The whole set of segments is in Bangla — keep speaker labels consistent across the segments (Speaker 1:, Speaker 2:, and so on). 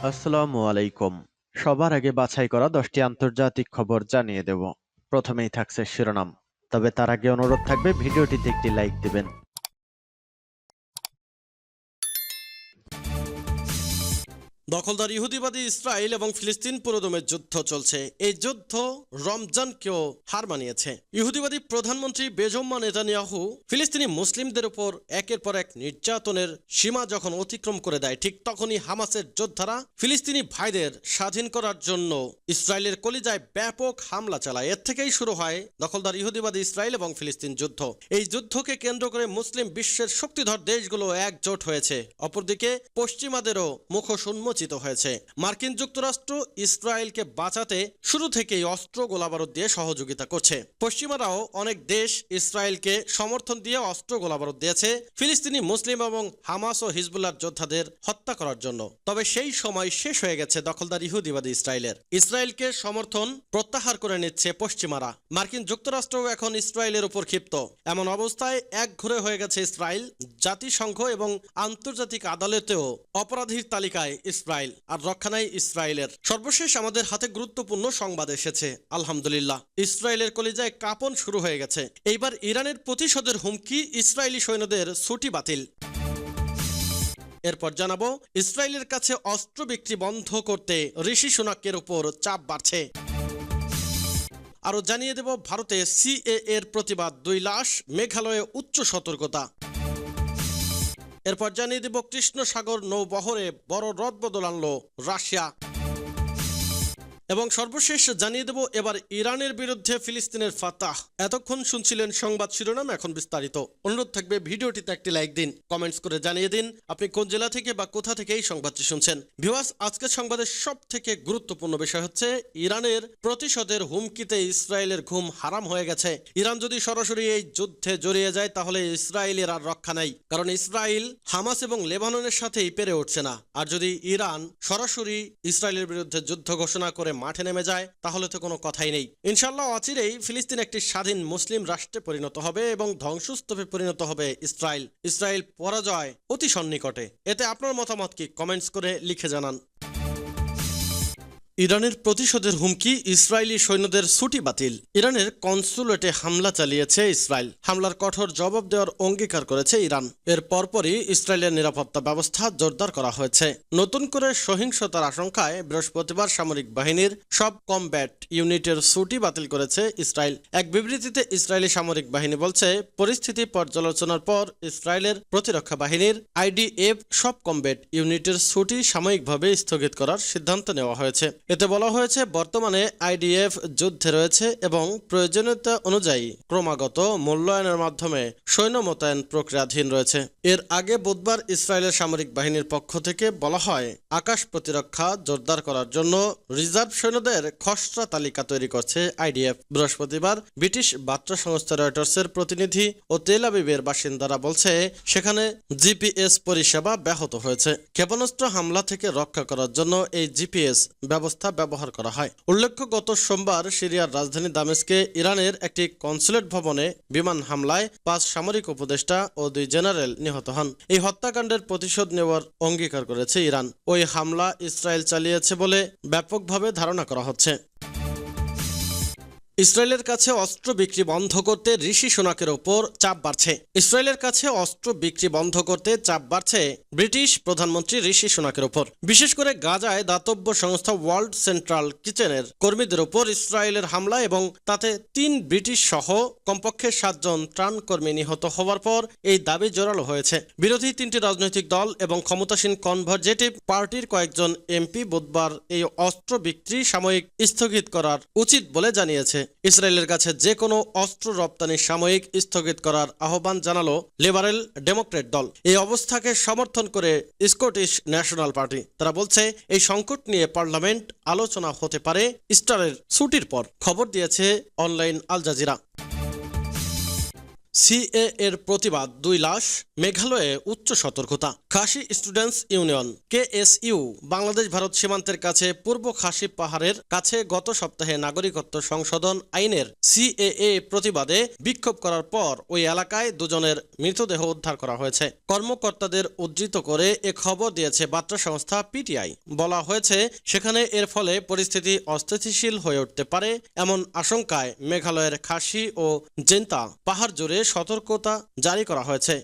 Speaker 1: আসসালামু আলাইকুম। সবার আগে বাছাই করা 10টি আন্তর্জাতিক খবর জানিয়ে দেব। প্রথমেই থাকছে শিরোনাম। তবে তার আগে অনুরোধ থাকবে ভিডিওটিতে একটি লাইক দিবেন।
Speaker 2: দখলদার ইহুদিবাদী ইসরায়েল এবং ফিলিস্তিন পুরোদমে যুদ্ধ চলছে। এই যুদ্ধ রমজানকেও হার মানিয়েছে। ইহুদিবাদী প্রধানমন্ত্রী বেঞ্জামিন নেতানিয়াহু ফিলিস্তিনি মুসলিমদের উপর একের পর এক নির্যাতনের সীমা যখন অতিক্রম করে দেয়, ঠিক তখনই হামাসের যোদ্ধারা ফিলিস্তিনি ভাইদের স্বাধীন করার জন্য ইসরায়েলের কলিজায় ব্যাপক হামলা চালায়। এর থেকেই শুরু হয় দখলদার ইহুদিবাদী ইসরায়েল এবং ফিলিস্তিন যুদ্ধ। এই যুদ্ধকে কেন্দ্র করে মুসলিম বিশ্বের শক্তিধর দেশগুলো একজোট হয়েছে। অপরদিকে পশ্চিমাদেরও মুখোশ উন্মোচিত হয়েছে। মার্কিন যুক্তরাষ্ট্র ইসরায়েলকে বাঁচাতে শুরু থেকেই অস্ত্র গোলাবারুদ দিয়ে সহযোগিতা করছে। পশ্চিমারাও অনেক দেশ ইসরায়েলকে সমর্থন দিয়ে অস্ত্র গোলাবারুদ দিয়েছে ফিলিস্তিনি মুসলিম এবং হামাস ও হিজবুল্লাহর যোদ্ধাদের হত্যা করার জন্য। তবে সেই সময় শেষ হয়ে গেছে দখলদার ইহুদিবাদী ইসরায়েলকে সমর্থন প্রত্যাহার করে নিচ্ছে পশ্চিমারা। মার্কিন যুক্তরাষ্ট্রও এখন ইসরায়েলের উপর ক্ষিপ্ত। এমন অবস্থায় একঘরে হয়ে গেছে ইসরায়েল। জাতিসংঘ এবং আন্তর্জাতিক আদালতেও অপরাধীর তালিকায় ইসরায়েল, আর রক্ষা নাই ইসরায়েলের। সর্বশেষ আমাদের হাতে গুরুত্বপূর্ণ সংবাদ এসেছে। আলহামদুলিল্লাহ, ইসরায়েলের কলিজায় কাঁপন শুরু হয়ে গেছে। এইবার ইরানের প্রতিশোধের হুমকি, ইসরায়েলি সৈন্যদের ছুটি বাতিল। এরপর জানাবো ইসরায়েলের কাছে অস্ত্র বিক্রি বন্ধ করতে ঋষি সুনাকের উপর চাপ বাড়ছে। আরো জানিয়ে দেব ভারতে সিএএ এর প্রতিবাদ 2 লাশ, মেঘালয়ে উচ্চ সতর্কতা। এরপর জানিয়ে দেব কৃষ্ণ সাগর নৌবহরে বড় রদবদল আনলো রাশিয়া। এবং সর্বশেষ জানিয়ে দেব এবার ইরানের বিরুদ্ধে ফিলিস্তিনের ফাতাহ। এতক্ষণ শুনছিলেন সংবাদ শিরোনাম, এখন বিস্তারিত। অনুরোধ থাকবে ভিডিওটিতে একটি লাইক দিন, কমেন্টস করে জানিয়ে দিন আপনি কোন জেলা থেকে বা কোথা থেকে এই সংবাদটি শুনছেন। ভিউয়ার্স, আজকের সংবাদের সব থেকে গুরুত্বপূর্ণ বিষয় হচ্ছে ইরানের প্রতিশোধের হুমকিতে ইসরায়েলের ঘুম হারাম হয়ে গেছে। ইরান যদি সরাসরি এই যুদ্ধে জড়িয়ে যায় তাহলে ইসরায়েলের আর রক্ষা নাই, কারণ ইসরায়েল হামাস এবং লেবাননের সাথেই পেরে উঠছে না। আর যদি ইরান সরাসরি ইসরায়েলের বিরুদ্ধে যুদ্ধ ঘোষণা করে মাঠে নেমে যায় তাহলে তো কোনো কথাই নেই। ইনশাআল্লাহ অচিরেই ফিলিস্তিন একটি স্বাধীন মুসলিম রাষ্ট্রে পরিণত হবে এবং ধ্বংসস্তূপে পরিণত হবে ইসরায়েল পরাজয় অতি সন্নিকটে। এতে আপনার মতামত কি? কমেন্টস করে লিখে জানান। ইরানের প্রতিশোধের হুমকি, ইসরায়েলি সৈন্যদের ছুটি বাতিল। ইরানের কনসুলেটে হামলা চালিয়েছে ইসরায়েল। হামলার কঠোর জবাব দেওয়ার অঙ্গীকার করেছে ইরান। এর পরপরই ইসরায়েলের নিরাপত্তা ব্যবস্থা জোরদার করা হয়েছে। নতুন করে সহিংসতার আশঙ্কায় বৃহস্পতিবার সামরিক বাহিনীর সব কমব্যাট ইউনিটের ছুটি বাতিল করেছে ইসরায়েল। এক বিবৃতিতে ইসরায়েলি সামরিক বাহিনী বলছে, পরিস্থিতি পর্যালোচনার পর ইসরায়েলের প্রতিরক্ষা বাহিনীর IDF সব কমব্যাট ইউনিটের ছুটি সাময়িকভাবে স্থগিত করার সিদ্ধান্ত নেওয়া হয়েছে। এতে বলা হয়েছে, বর্তমানে IDF যুদ্ধে রয়েছে এবং প্রয়োজনীয়তা অনুযায়ী ক্রমাগত মূল্যায়নের মাধ্যমে সৈন্য মোতায়েন প্রক্রিয়াধীন রয়েছে। এর আগে বুধবার ইসরায়েলের সামরিক বাহিনীর পক্ষ থেকে বলা হয়, আকাশ প্রতিরক্ষা জোরদার করার জন্য রিজার্ভ সৈন্যদের খসড়া তালিকা তৈরি করছে IDF। বৃহস্পতিবার ব্রিটিশ বার্তা সংস্থা রয়টার্সের প্রতিনিধি ও তেল আবিবের বাসিন্দারা বলছে, সেখানে GPS পরিষেবা ব্যাহত হয়েছে। ক্ষেপণাস্ত্র হামলা থেকে রক্ষা করার জন্য এই GPS ব্যবস্থা ব্যবহার করা হয়। উল্লেখ্য, গত সোমবার সিরিয়ার রাজধানী দামেস্কে ইরানের একটি কনসুলেট ভবনে বিমান হামলায় 5 সামরিক উপদেষ্টা ও 2 জেনারেল নিহত হন। এই হত্যাকাণ্ডের প্রতিশোধ নেওয়ার অঙ্গীকার করেছে ইরান। ওই হামলা ইসরায়েল চালিয়েছে বলে ব্যাপকভাবে ধারণা করা হচ্ছে। ইসরায়েলের কাছে অস্ত্র বিক্রি বন্ধ করতে ঋষি সুনাকের ওপর চাপ বাড়ছে। ইসরায়েলের কাছে অস্ত্র বিক্রি বন্ধ করতে চাপ বাড়ছে ব্রিটিশ প্রধানমন্ত্রী ঋষি সুনাকের ওপর। বিশেষ করে গাজায় দাতব্য সংস্থা ওয়ার্ল্ড সেন্ট্রাল কিচেনের কর্মীদের ওপর ইসরায়েলের হামলা এবং তাতে 3 ব্রিটিশ সহ কমপক্ষে 7 জন ত্রাণকর্মী নিহত হওয়ার পর এই দাবি জোরালো হয়েছে। বিরোধী 3টি রাজনৈতিক দল এবং ক্ষমতাসীন কনভারজেটিভ পার্টির কয়েকজন MP বুধবার এই অস্ত্র বিক্রি সাময়িক স্থগিত করার উচিত বলে জানিয়েছে। ইসরায়েলের কাছে যে কোনো অস্ত্র রপ্তানি সাময়িক স্থগিত করার আহ্বান জানালো লিবারেল ডেমোক্রেট দল। এই অবস্থাকে সমর্থন করে স্কটিশ ন্যাশনাল পার্টি। তারা বলছে, এই সংকট নিয়ে পার্লামেন্ট আলোচনা হতে পারে ইস্টারের ছুটির পর। খবর দিয়েছে অনলাইন আল জাজিরা। সিএ এর প্রতিবাদ 2 লাশ, মেঘালয়ে উচ্চ সতর্কতা। খাসি স্টুডেন্টস ইউনিয়ন কেএসইউ বাংলাদেশ ভারত সীমান্তের কাছে পূর্ব খাসি পাহাড়ের কাছে গত সপ্তাহে নাগরিকত্ব সংশোধন আইনের সিএএ প্রতিবাদে বিক্ষোভ করার পর ওই এলাকায় দুজনের মৃতদেহ উদ্ধার করা হয়েছে। কর্মকর্তাদের উদ্ধৃত করে এ খবর দিয়েছে বার্তা সংস্থা পিটিআই। বলা হয়েছে সেখানে এর ফলে পরিস্থিতি অস্থিতিশীল হয়ে উঠতে পারে এমন আশঙ্কায় মেঘালয়ের খাসি ও জেন্তা পাহাড় জুড়ে সতর্কতা জারি করা হয়েছে।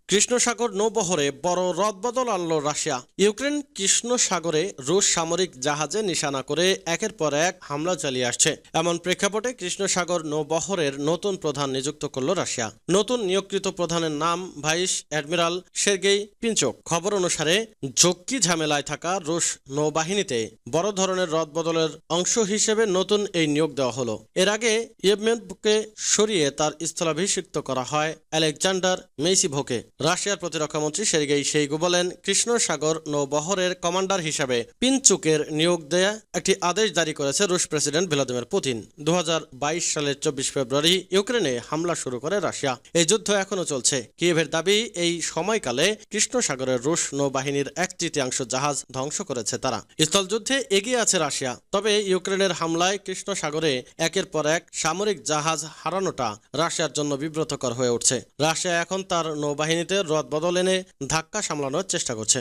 Speaker 2: কৃষ্ণ সাগর নৌবহরে বড় রদবদল আনল রাশিয়া। ইউক্রেন কৃষ্ণ সাগরে রুশ সামরিক জাহাজে নিশানা করে একের পর এক হামলা চালিয়ে আসছে। এমন প্রেক্ষাপটে কৃষ্ণ সাগর নৌবহরের নতুন প্রধান নিযুক্ত করল রাশিয়া। নতুন নিয়োগকৃত প্রধানের নাম ভাইস অ্যাডমিরাল সের্গেই পিনচোক। খবর অনুসারে ঝক্কি ঝামেলায় থাকা রুশ নৌবাহিনীতে বড় ধরনের রদবদলের অংশ হিসেবে নতুন এই নিয়োগ দেওয়া হলো। এর আগে ইয়েমেনকে সরিয়ে তার স্থলাভিষিক্ত করা হয় আলেকজান্ডার মেইসিভোকে। রাশিয়ার প্রতিরক্ষামন্ত্রী সের্গেই শোইগু বলেন, কৃষ্ণ সাগর নৌবহরের কমান্ডার হিসাবে পিনচুকের নিয়োগ দেয়া একটি আদেশ জারি করেছে রুশ প্রেসিডেন্ট ভ্লাদিমির পুতিন। 2022 সালের 24 ফেব্রুয়ারি ইউক্রেনে হামলা শুরু করে রাশিয়া। এই যুদ্ধ এখনো চলছে। কিয়েভের দাবি, এই সময়কালে কৃষ্ণ সাগরের রুশ নৌবাহিনীর 1/3 জাহাজ ধ্বংস করেছে তারা। স্থলযুদ্ধে এগিয়ে আছে রাশিয়া। তবে ইউক্রেনের হামলায় কৃষ্ণ সাগরে একের পর এক সামরিক জাহাজ হারানোটা রাশিয়ার জন্য বিব্রতকর হয়ে উঠছে। রাশিয়া এখন তার নৌবাহিনীতে রদবদল এনে ধাক্কা সামলানোর চেষ্টা করছে।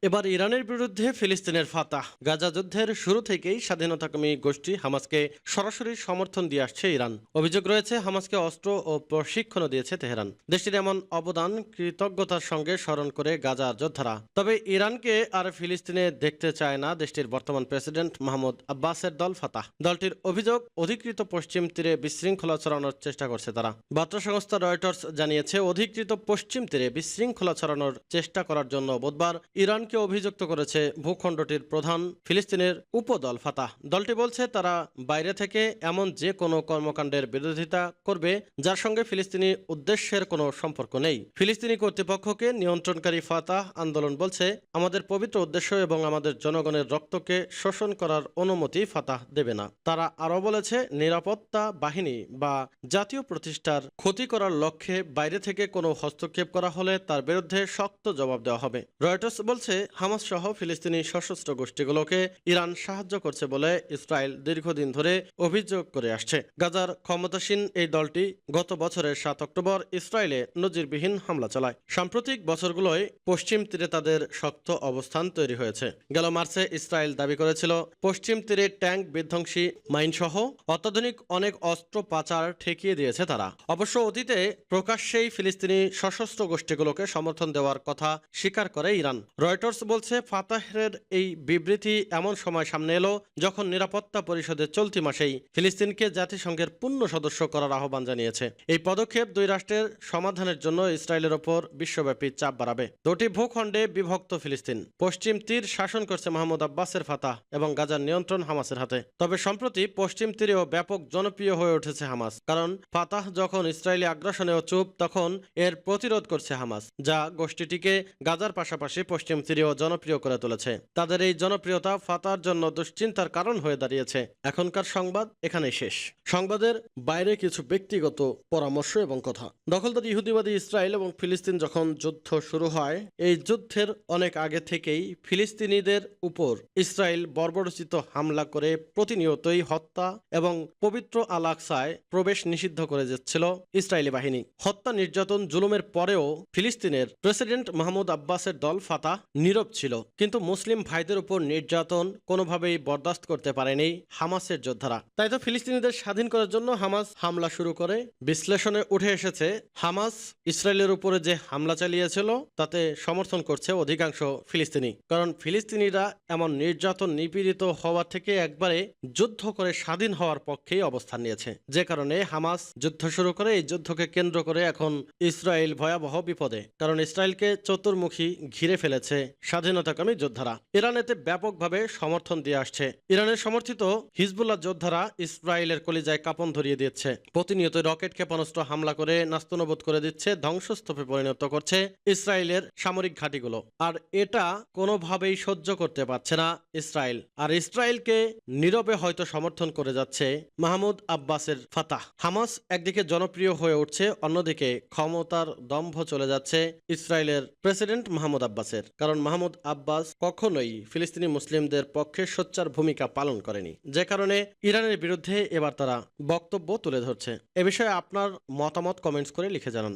Speaker 2: এবার ইরানের বিরুদ্ধে ফিলিস্তিনের ফাতাহ। গাজা যুদ্ধের শুরু থেকেই স্বাধীনতাকামী গোষ্ঠী হামাসকে সরাসরি সমর্থন দিয়ে আসছে ইরান। অভিযোগ রয়েছে হামাসকে অস্ত্র ও প্রশিক্ষণও দিয়েছে তেহরান। দেশটির এমন অবদান কৃতজ্ঞতার সঙ্গে স্মরণ করে গাজার যোদ্ধারা। তবে ইরানকে আর ফিলিস্তিনে দেখতে চায় না দেশটির বর্তমান প্রেসিডেন্ট মাহমুদ আব্বাসের দল ফাতাহ। দলটির অভিযোগ, অধিকৃত পশ্চিম তীরে বিশৃঙ্খলা ছড়ানোর চেষ্টা করছে তারা। বার্তা সংস্থা রয়টার্স জানিয়েছে, অধিকৃত পশ্চিম তীরে বিশৃঙ্খলা ছড়ানোর চেষ্টা করার জন্য বুধবার ইরানকে অভিযুক্ত করেছে ভূখণ্ডটির প্রধান ফিলিস্তিনের উপদল ফাতাহ। দলটি বলছে তারা বাইরে থেকে এমন যে কোনো কর্মকাণ্ডের বিরোধিতা করবে যার সঙ্গে ফিলিস্তিনি উদ্দেশ্যের কোনো সম্পর্ক নেই। ফিলিস্তিনি কর্তৃপক্ষকে নিয়ন্ত্রণকারী ফাতাহ আন্দোলন বলছে, আমাদের পবিত্র উদ্দেশ্য এবং আমাদের জনগণের রক্তকে শোষণ করার অনুমতি ফাতাহ দেবে না। তারা আরও বলেছে, নিরাপত্তা বাহিনী বা জাতীয় প্রতিষ্ঠার ক্ষতি করার লক্ষ্যে বাইরে থেকে কোনো হস্তক্ষেপ করা হলে তার বিরুদ্ধে শক্ত জবাব দেওয়া হবে। রয়টার্স বলছে, হামাস সহ ফিলিস্তিনি সশস্ত্র গোষ্ঠীগুলোকে ইরান সাহায্য করছে বলে ইসরায়েল দীর্ঘদিন ধরে অভিযোগ করে আসছে। গাজার ক্ষমতাসীন এই দলটি গত বছরের 7 অক্টোবর ইসরায়েলে নজিরবিহীন হামলা চালায়। সাম্প্রতিক বছরগুলোয় পশ্চিম তীরে তাদের শক্ত অবস্থান তৈরি হয়েছে। গেল মার্চে ইসরায়েল দাবি করেছিল পশ্চিম তীরে ট্যাঙ্ক বিধ্বংসী মাইনসহ অত্যাধুনিক অনেক অস্ত্র পাচার ঠেকিয়ে দিয়েছে তারা। অবশ্য অতীতে প্রকাশ্যেই ফিলিস্তিনি সশস্ত্র গোষ্ঠীগুলোকে সমর্থন দেওয়ার কথা স্বীকার করে ইরান। রয়টার্স বলছে, ফাতাহের এই বিবৃতি এমন সময় সামনে এলো যখন নিরাপত্তা পরিষদের চলতি মাসেই ফিলিস্তিনকে জাতিসংঘের পূর্ণ সদস্য করার আহ্বান জানিয়েছে। এই পদক্ষেপ দুই রাষ্ট্রের সমাধানের জন্য ইসরায়েলের ওপর বিশ্বব্যাপী চাপ বাড়াবে। দুটি ভূখণ্ডে বিভক্ত ফিলিস্তিন। পশ্চিম তীর শাসন করছে মাহমুদ আব্বাসের ফাতাহ এবং গাজার নিয়ন্ত্রণ হামাসের হাতে। তবে সম্প্রতি পশ্চিম তীরেও ব্যাপক জনপ্রিয় হয়ে উঠেছে হামাস। কারণ ফাতাহ যখন ইসরায়েলি আগ্রাসনেও চুপ, তখন এর প্রতিরোধ করছে হামাস, যা গোষ্ঠীটিকে গাজার পাশাপাশি পশ্চিম তীরেও জনপ্রিয় করে তুলেছে। তাদের এই জনপ্রিয়তা ফাতাহর জন্য দুশ্চিন্তার কারণ হয়ে দাঁড়িয়েছে। এখনকার সংবাদ এখানেই শেষ। সংবাদের বাইরে কিছু ব্যক্তিগত পরামর্শ এবং কথা। দখলদার ইহুদিবাদী ইসরায়েল এবং ফিলিস্তিন যখন যুদ্ধ শুরু হয়, এই যুদ্ধের অনেক আগে থেকেই ফিলিস্তিনিদের উপর ইসরায়েল বর্বরোচিত হামলা করে প্রতিনিয়তই হত্যা এবং পবিত্র আল আকসায় প্রবেশ নিষিদ্ধ করে যাচ্ছিল ইসরায়েলি বাহিনী। হত্যা, নির্যাতন, জুলুমের পরেও ফিলিস্তিনের প্রেসিডেন্ট মাহমুদ আব্বাসের দল ফাতাহ নীরব ছিল। কিন্তু মুসলিম ভাইদের উপর নির্যাতন কোনোভাবেই বরদাস্ত করতে পারেনি হামাসের যোদ্ধারা। তাই তো ফিলিস্তিনিদের স্বাধীন করার জন্য হামাস হামলা শুরু করে। বিশ্লেষণে উঠে এসেছে, হামাস ইসরায়েলের উপরে যে হামলা চালিয়েছিল তাতে সমর্থন করছে অধিকাংশ ফিলিস্তিনি। কারণ ফিলিস্তিনিরা এমন নির্যাতন, নিপীড়িত হওয়া থেকে একবারে যুদ্ধ করে স্বাধীন হওয়ার পক্ষেই অবস্থান নিয়েছে। যে কারণে হামাস যুদ্ধ শুরু করে। এই যুদ্ধকে কেন্দ্র করে এখন ইসরায়েল ভয়াবহ বিপদে। কারণ ইসরায়েলকে চতুর্মুখী ঘিরে ফেলেছে স্বাধীনতাকামী যোদ্ধারা। ইরান এতে ব্যাপকভাবে সমর্থন দিয়ে আসছে। ইরানের সমর্থিত হিজবুল্লাহ যোদ্ধারা ইসরায়েলের কলিজায় কাঁপন ধরিয়ে দিচ্ছে। প্রতিনিয়ত রকেট ক্ষেপণাস্ত্র হামলা করে নাস্তানাবুদ করে দিচ্ছে, ধ্বংসস্তূপে পরিণত করছে ইসরায়েলের সামরিক ঘাঁটিগুলো। আর এটা কোনোভাবেই সহ্য করতে পারছে না ইসরায়েল। আর ইসরায়েলকে নীরবে হয়তো সমর্থন করে যাচ্ছে মাহমুদ আব্বাসের ফাতাহ। হামাস একদিকে জনপ্রিয় হয়ে উঠছে, অন্যদিকে ক্ষমতার দম্ভ চলে যাচ্ছে ইসরায়েলের প্রেসিডেন্ট মাহমুদ আব্বাসের। কারণ মাহমুদ আব্বাস কখনোই ফিলিস্তিনি মুসলিমদের পক্ষে সোচ্চার ভূমিকা পালন করেনি, যে কারণে ইরানের বিরুদ্ধে এবার তারা বক্তব্য তুলে ধরছে। এ বিষয়ে আপনার মতামত কমেন্টস করে লিখে জানান।